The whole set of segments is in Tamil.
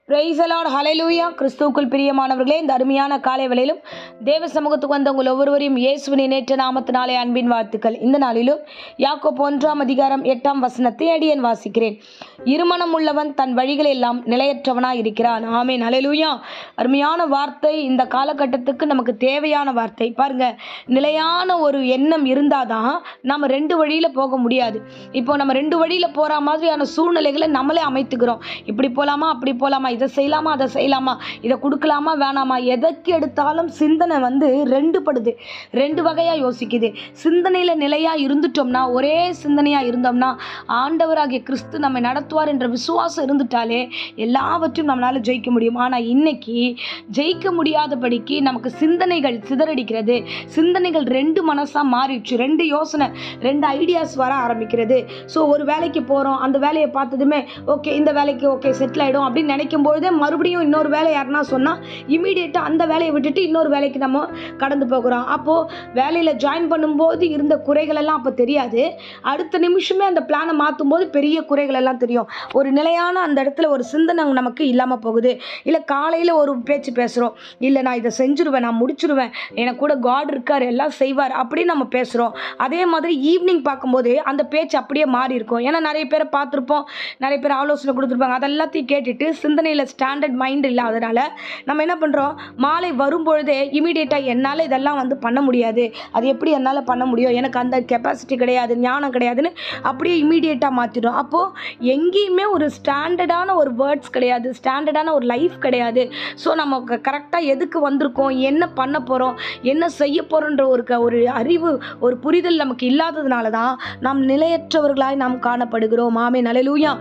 பிரைஸ் தி லார்ட், ஹல்லேலூயா. கிறிஸ்துவுக்குள் பிரியமானவர்களே, இந்த அருமையான காலை வேளையிலும் தேவ சமூகத்துக்கு வந்த உங்கள் ஒவ்வொருவரையும் இயேசுவின் நேற்ற நாமத்தினாலே அன்பின் வாழ்த்துக்கள். இந்த நாளிலும் யாக்கோபு 1:8 அடியேன் வாசிக்கிறேன். இருமனம் உள்ளவன் தன் வழிகளை எல்லாம் நிலையற்றவனாய் இருக்கிறான். ஆமென், ஹல்லேலூயா. அருமையான வார்த்தை, இந்த காலகட்டத்துக்கு நமக்கு தேவையான வார்த்தை. பாருங்க, நிலையான ஒரு எண்ணம் இருந்தாதான் நம்ம ரெண்டு வழியில போக முடியாது. இப்போ நம்ம ரெண்டு வழியில போற மாதிரியான சூழ்நிலைகளை நம்மளே அமைத்துக்கிறோம். இப்படி போலாமா, அப்படி போலாமா, இதை செய்யலாமா, அதை செய்யலாமா, இதை கொடுக்கலாமா, வேணாமா, எதற்கு எடுத்தாலும் சிந்தனை ரெண்டு வகையா யோசிக்குது. சிந்தனையில நிலையா இருந்துட்டோம்னா, ஒரே சிந்தனையா இருந்தோம்னா, ஆண்டவராகிய கிறிஸ்து நம்மை நடத்துவார் என்ற விசுவாசம் இருந்துட்டாலே எல்லாவற்றையும் நம்மளால ஜெயிக்க முடியும். ஆனா இன்னைக்கு ஜெயிக்க முடியாதபடிக்கு நமக்கு சிந்தனைகள் சிதறடிக்கிறது. சிந்தனைகள் ரெண்டு மனசா மாறிடுச்சு. ரெண்டு யோசனை, ரெண்டு ஐடியாஸ் வர ஆரம்பிக்கிறது. ஸோ ஒரு வேலைக்கு போறோம், அந்த வேலையை பார்த்ததுமே ஓகே, இந்த வேலைக்கு ஓகே செட்டில் ஆயிடும் அப்படின்னு நினைக்கும் பொழுதே மறுபடியும் இன்னொரு வேலை யாருன்னா சொன்னா இமீடியட்டா அந்த வேலையை விட்டுட்டு இன்னொரு வேலைக்கு நம்ம கடந்து போகிறோம். அப்போ வேலையில ஜாயின் பண்ணும்போது இருந்த குறைகள் எல்லாம் அப்ப தெரியாது. அடுத்த நிமிஷமே அந்த பிளானை மாற்றும் போது பெரிய குறைகள் எல்லாம் தெரியும். ஒரு நிலையான அந்த இடத்துல ஒரு சிந்தனை நமக்கு இல்லாம போகுது. இல்ல காலையில ஒரு பேச்சு பேசுறோம், இல்ல நான் இதை செஞ்சிருவேன், நான் முடிச்சிருவேன், எனக்கு கூட காட் இருக்காரு, எல்லாம் செய்வார் அப்படின்னு நம்ம பேசுறோம். அதே மாதிரி ஈவினிங் பார்க்கும்போது அந்த பேச்சு அப்படியே மாறி இருக்கும். ஏன்னா நிறைய பேரை பார்த்துருப்போம், நிறைய பேர் ஆலோசனை கொடுத்துருப்பாங்க. அதெல்லாத்தையும் கேட்டுட்டு சிந்தனையில் ஸ்டாண்டர்ட் மைண்ட் இல்லாதனால நம்ம என்ன பண்ணுறோம், மாலை வரும்பொழுதே இமீடியட்டாக என்னால் இதெல்லாம் பண்ண முடியாது, அது எப்படி என்னால் பண்ண முடியும், எனக்கு அந்த கெப்பாசிட்டி கிடையாது, ஞானம் கிடையாதுன்னு அப்படியே இமீடியட்டாக மாற்றிடும். அப்போது எங்கேயுமே ஒரு ஸ்டாண்டர்டான ஒரு வேர்ட்ஸ் கிடையாது, ஸ்டாண்டர்டான ஒரு லைஃப் கிடையாது. ஸோ நம்ம கரெக்டாக எதுக்கு வந்திருக்கோம், என்ன பண்ண போகிறோம், என்ன செய்ய போகிறோன்ற ஒரு அறிவு, ஒரு புரிதல் நமக்கு இல்லாததுனால தான் நாம் நிலையற்றவர்களாய் நாம் காணப்படுகிறோம். ஆமென், ஹல்லேலூயா.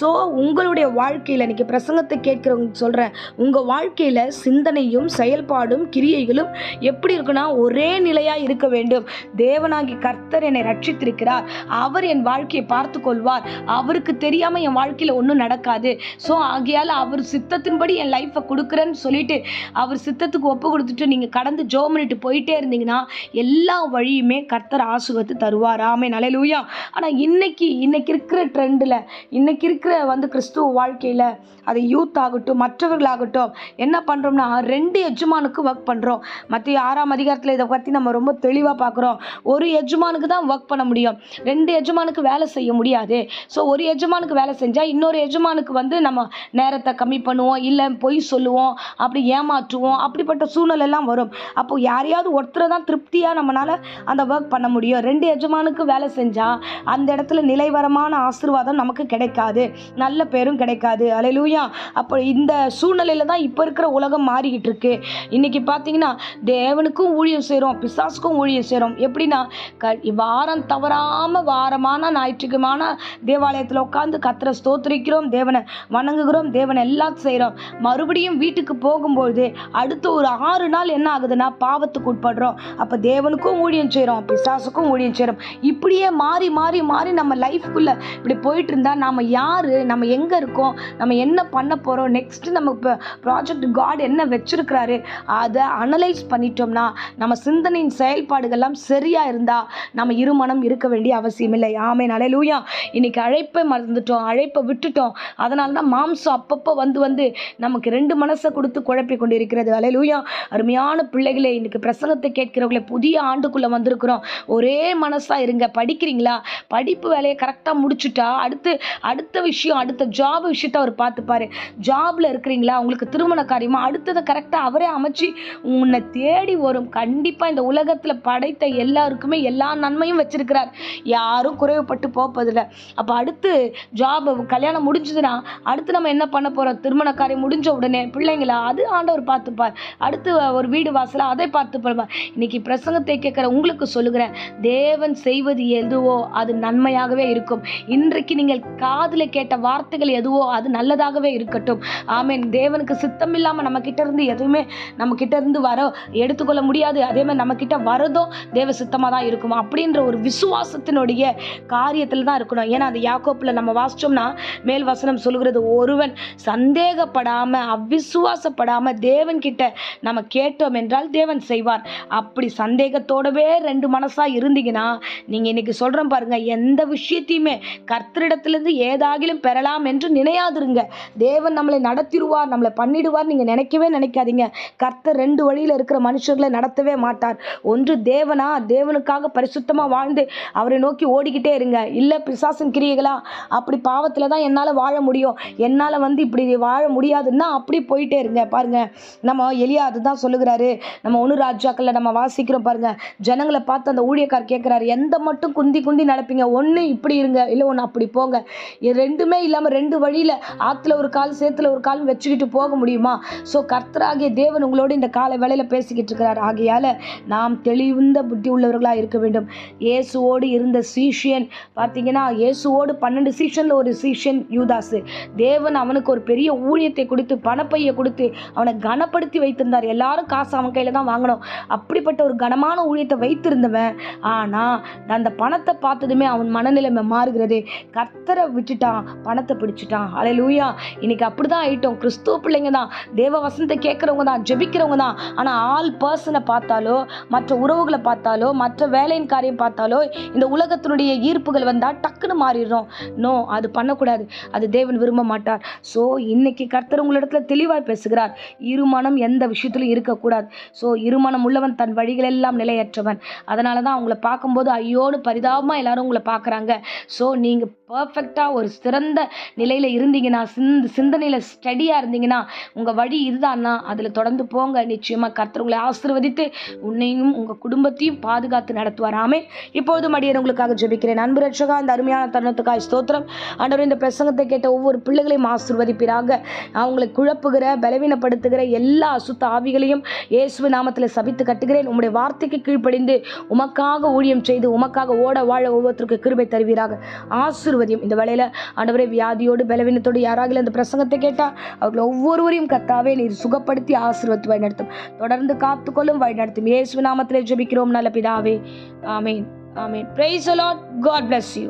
ஸோ உங்களுடைய வாழ்க்கையில் இன்னைக்கு பிரசங்கத்தை கேட்கிறவங்க சொல்கிறேன், உங்கள் வாழ்க்கையில் சிந்தனையும் செயல்பாடும் கிரியைகளும் எப்படி இருக்குன்னா ஒரே நிலையாக இருக்க வேண்டும். தேவனாகி கர்த்தர் என்னை ரட்சித்திருக்கிறார், அவர் என் வாழ்க்கையை பார்த்து கொள்வார், அவருக்கு தெரியாமல் என் வாழ்க்கையில் ஒன்றும் நடக்காது. ஸோ ஆகையால் அவர் சித்தத்தின்படி என் லைஃப்பை கொடுக்குறேன்னு சொல்லிட்டு அவர் சித்தத்துக்கு ஒப்பு கொடுத்துட்டு நீங்கள் கடந்து ஜெபம் பண்ணிட்டு போயிட்டே இருந்தீங்கன்னா எல்லா வழியுமே கர்த்தர் ஆசீர்வதித்து தருவார். ஆமென், ஹல்லேலூயா. ஆனால் இன்னைக்கு இருக்கிற ட்ரெண்டில், இன்னைக்கு இருக்கிற கிறிஸ்துவ வாழ்க்கையில், அது யூத் ஆகட்டும் மற்றவர்களாகட்டும், என்ன பண்ணுறோம்னா ரெண்டு எஜமானுக்கு ஒர்க் பண்ணுறோம். மத்திய 6 இதை பற்றி நம்ம ரொம்ப தெளிவாக பார்க்குறோம். ஒரு எஜமானுக்கு தான் ஒர்க் பண்ண முடியும், ரெண்டு எஜமானுக்கு வேலை செய்ய முடியாது. ஸோ ஒரு எஜமானுக்கு வேலை செஞ்சால் இன்னொரு எஜமானுக்கு நம்ம நேரத்தை கம்மி பண்ணுவோம், இல்லை பொய் சொல்லுவோம், அப்படி ஏமாற்றுவோம், அப்படிப்பட்ட சூழ்நிலைலாம் வரும். அப்போ யாரையாவது ஒருத்தரை தான் திருப்தியாக நம்மளால் அந்த ஒர்க் பண்ண முடியும். ரெண்டு எஜமானுக்கு வேலை செஞ்சால் அந்த இடத்துல நிலைவரமான ஆசீர்வாதம் நமக்கு கிடைக்காது, நல்ல பேரும் கிடைக்காது. ஹல்லேலூயா. அப்போ இந்த சூழ்நிலையில தான் இப்போ இருக்கிற உலகம் மாறிக்கிட்டு இருக்கு. இன்னைக்கு பார்த்தீங்கன்னா தேவனுக்கும் ஊழியம் செய்கிறோம், பிசாசுக்கும் ஊழியம் செய்கிறோம். எப்படின்னா வாரம் தவறாமல் வாரமான ஞாயிற்றுக்கிழமான தேவாலயத்தில் உட்காந்து கர்த்தரை ஸ்தோத்திரிக்கிறோம், தேவனை வணங்குகிறோம், தேவனை எல்லாம் செய்கிறோம். மறுபடியும் வீட்டுக்கு போகும்போது அடுத்த ஒரு 6 நாள் என்ன ஆகுதுன்னா பாவத்துக்கு உட்படுறோம். அப்போ தேவனுக்கும் ஊழியம் செய்கிறோம், பிசாசுக்கும் ஊழியம் செய்கிறோம். இப்படியே மாறி மாறி மாறி நம்ம லைஃப்குள்ள இப்படி போயிட்டு இருந்தால் நாம் யாரு, நம்ம எங்கே இருக்கோம், நம்ம என்ன பண்ண போகிறோம், நெக்ஸ்ட் நம்ம இப்போ ப்ராஜெக்ட் காட் என்ன வச்சிருக்கிறாரு அதை அனலைஸ் பண்ணிட்டோம்னா, நம்ம சிந்தனையின் செயல்பாடுகள்லாம் சரியாக இருந்தால் நம்ம இருமனம் இருக்க வேண்டிய அவசியம் இல்லை. ஆமென், ஹல்லேலூயா. இன்னைக்கு அழைப்பை மறந்துட்டோம், அழைப்பை விட்டுட்டோம். அதனால தான் மாம்சம் அப்பப்போ வந்து நமக்கு ரெண்டு மனசை கொடுத்து குழப்பி கொண்டு இருக்கிறது. ஹல்லேலூயா. அருமையான பிள்ளைகளே, இன்னைக்கு பிரசங்கத்தை கேட்கிறவங்களே, புதிய ஆண்டுக்குள்ளே வந்திருக்கிறோம். ஒரே மனசாக இருங்க. படிக்கிறீங்களா, படிப்பு வேலையை கரெக்டாக முடிச்சுட்டா அடுத்த விஷயம், அடுத்த ஜாப் விஷயத்தை அவர் பார்த்துப்பாரு. ஜாப்ல இருக்கிறீங்களா, உங்களுக்கு திருமண காரியமா, அடுத்ததை கரெக்டாக அவரே அமைச்சு உன்னை தேடி வரும். கண்டிப்பாக இந்த உலகத்தில் படைத்த எல்லாருக்குமே எல்லா நன்மையும் வச்சிருக்கிறார், யாரும் குறைவுபட்டு போவதில்லை. அப்போ அடுத்து ஜாப், கல்யாணம் முடிஞ்சதுன்னா அடுத்து நம்ம என்ன பண்ண போகிறோம், திருமண காரியம் முடிஞ்ச உடனே பிள்ளைங்களா, அது ஆண்டவர் பார்த்துப்பார். அடுத்து ஒரு வீடு வாசலை அதை பார்த்துப்பார். இன்னைக்கு பிரசங்கத்தை கேட்குற உங்களுக்கு சொல்லுகிறேன், தேவன் செய்வது எதுவோ அது நன்மையாகவே இருக்கும். இன்றைக்கு நீங்கள் காதில் கேட்ட வார்த்தைகள் எதுவோ அது நல்லதாகவே இருக்கட்டும். ஆமென். தேவனுக்கு சித்தம் இல்லாமல் நம்ம கிட்ட இருந்து எதுவுமே நம்ம கிட்ட இருந்து வர எடுத்துக்கொள்ள முடியாது. அதே மாதிரி நம்ம கிட்ட வரதும் தேவ சித்தமாக தான் இருக்கும். அப்படின்ற ஒரு விசுவாசத்தினுடைய காரியத்தில் தான் இருக்கணும். ஏன்னா அது யாக்கோப்பில் நம்ம வாசிச்சோம்னா மேல் வசனம் சொல்லுகிறது, ஒருவன் சந்தேகப்படாமல் அவ்விசுவாசப்படாமல் தேவன் கிட்ட நம்ம கேட்டோம் என்றால் தேவன் செய்வார். அப்படி சந்தேகத்தோடவே ரெண்டு மனசா இருந்தீங்கன்னா நீங்க இன்னைக்கு சொல்றேன் பாருங்க, எந்த விஷயத்தையுமே கர்த்தரிடத்திலிருந்து ஏதாகிலும் பெறலாம் என்று நினையாதிருங்க. தேவ தேவன் நம்மளை நடத்திடுவார், நம்மளை பண்ணிடுவார் நீங்கள் நினைக்கவே நினைக்காதீங்க. கர்த்தர் 2 வழியில் இருக்கிற மனுஷர்களை நடத்தவே மாட்டார். ஒன்று தேவனுக்காக பரிசுத்தமாக வாழ்ந்து அவரை நோக்கி ஓடிக்கிட்டே இருங்க. இல்லை பிசாசின் கிரியைகளா, அப்படி பாவத்தில் தான் என்னால் வாழ முடியும், என்னால் இப்படி வாழ முடியாதுன்னா அப்படி போயிட்டே இருங்க. பாருங்க, நம்ம எலியா அதுதான் சொல்லுகிறாரு. நம்ம 1 ராஜாக்களில் நம்ம வாசிக்கிறோம் பாருங்க. ஜனங்களை பார்த்து அந்த ஊழியக்கார் கேட்குறாரு, எந்த மட்டும் குந்தி குந்தி நடப்பீங்க? ஒன்று இப்படி இருங்க, இல்லை ஒன்று அப்படி போங்க. இது ரெண்டுமே இல்லாமல் 2 வழியில் ஆற்றுல ஒரு கால் சேத்துல ஒரு கால் வச்சுக்கிட்டு போக முடியுமா? ஸோ கர்த்தராகிய தேவன் உங்களோடு இந்த காலை வேளையில் பேசிக்கிட்டு இருக்கிறார். ஆகையால் நாம் தெளிவுந்த புத்தி உள்ளவர்களாக இருக்க வேண்டும். இயேசுவோடு இருந்த சீஷியன் பார்த்தீங்கன்னா, இயேசுவோடு 12 சீஷனில் ஒரு சீஷன் யூதாசு. தேவன் அவனுக்கு ஒரு பெரிய ஊழியத்தை கொடுத்து பணப்பையை கொடுத்து அவனை கனப்படுத்தி வைத்திருந்தார். எல்லாரும் காசு அவன் கையில் தான் வாங்கணும். அப்படிப்பட்ட ஒரு கனமான ஊழியத்தை வைத்திருந்தவன், ஆனால் அந்த பணத்தை பார்த்ததுமே அவன் மனநிலைமை மாறுகிறது. கர்த்தரை விட்டுட்டான், பணத்தை பிடிச்சிட்டான். அல்லேலூயா. இன்னைக்கு அப்படிதான் ஆயிட்டோம். கிறிஸ்துவ பிள்ளைங்க தான், தேவ வசனத்தை கேட்குறவங்க தான், ஜெபிக்கிறவங்க தான். ஆனால் ஆள் பர்சனை பார்த்தாலோ, மற்ற உறவுகளை பார்த்தாலோ, மற்ற வேலையின் காரியம் பார்த்தாலோ, இந்த உலகத்தினுடைய ஈர்ப்புகள் வந்தால் டக்குன்னு மாறிடுறோம். நோ, அது பண்ணக்கூடாது. அது தேவன் விரும்ப மாட்டார். ஸோ இன்னைக்கு கர்த்தர் உங்களிடத்துல தெளிவாய் பேசுகிறார். இருமனம் எந்த விஷயத்திலும் இருக்கக்கூடாது. ஸோ இருமனம் உள்ளவன் தன் வழிகளெல்லாம் நிலையற்றவன். அதனால தான் அவங்கள பார்க்கும்போது ஐயோன்னு பரிதாபமாக எல்லாரும் உங்களை பார்க்குறாங்க. ஸோ நீங்கள் பர்ஃபெக்டாக ஒரு சிறந்த நிலையில் இருந்தீங்கன்னா, சிந்தனையில் ஸ்டடியாக இருந்தீங்கன்னா, உங்கள் வழி இதுதான்னா அதில் தொடர்ந்து போங்க. நிச்சயமாக கர்த்தர் உங்களை ஆசீர்வதித்து உன்னையும் உங்கள் குடும்பத்தையும் பாதுகாத்து நடத்துவார். ஆமென். இப்பொழுது மடியேன் உங்களுக்காக ஜெபிக்கிறேன். அன்பு ரட்சகா, இந்த அருமையான தருணத்துக்காய் ஸ்தோத்திரம். ஆண்டவரே, இந்த பிரசங்கத்தை கேட்ட ஒவ்வொரு பிள்ளைகளையும் ஆசீர்வதிப்பீராக. அவங்களை குழப்புகிற, பலவீனப்படுத்துகிற எல்லா அசுத்த ஆவிகளையும் இயேசுவின் நாமத்தில் சபித்து கட்டுகிறேன். உம்முடைய வார்த்தைக்கு கீழ்ப்படிந்து உமக்காக ஊழியம் செய்து உமக்காக ஓட வாழ ஒவ்வொருத்தருக்கு கிருபை தருவீராக. ஆசீர்வதியும். இந்த வேளையில் ஆண்டவரே, வியாதியோடு பலவீனத்தோடு யாராக இந்த பிரசங்கத்தை கேட்டால் அவர்கள் ஒவ்வொருவரையும் கர்த்தாவே நீர் சுகப்படுத்தி ஆசீர்வதித்து வழிநடத்தும். தொடர்ந்து காத்துக்கொள்ளும், வழிநடத்தும். இயேசுவின் நாமத்திலே ஜெபிக்கிறோம் நல்ல பிதாவே. ஆமென். ஆமென். Praise the Lord. God bless you.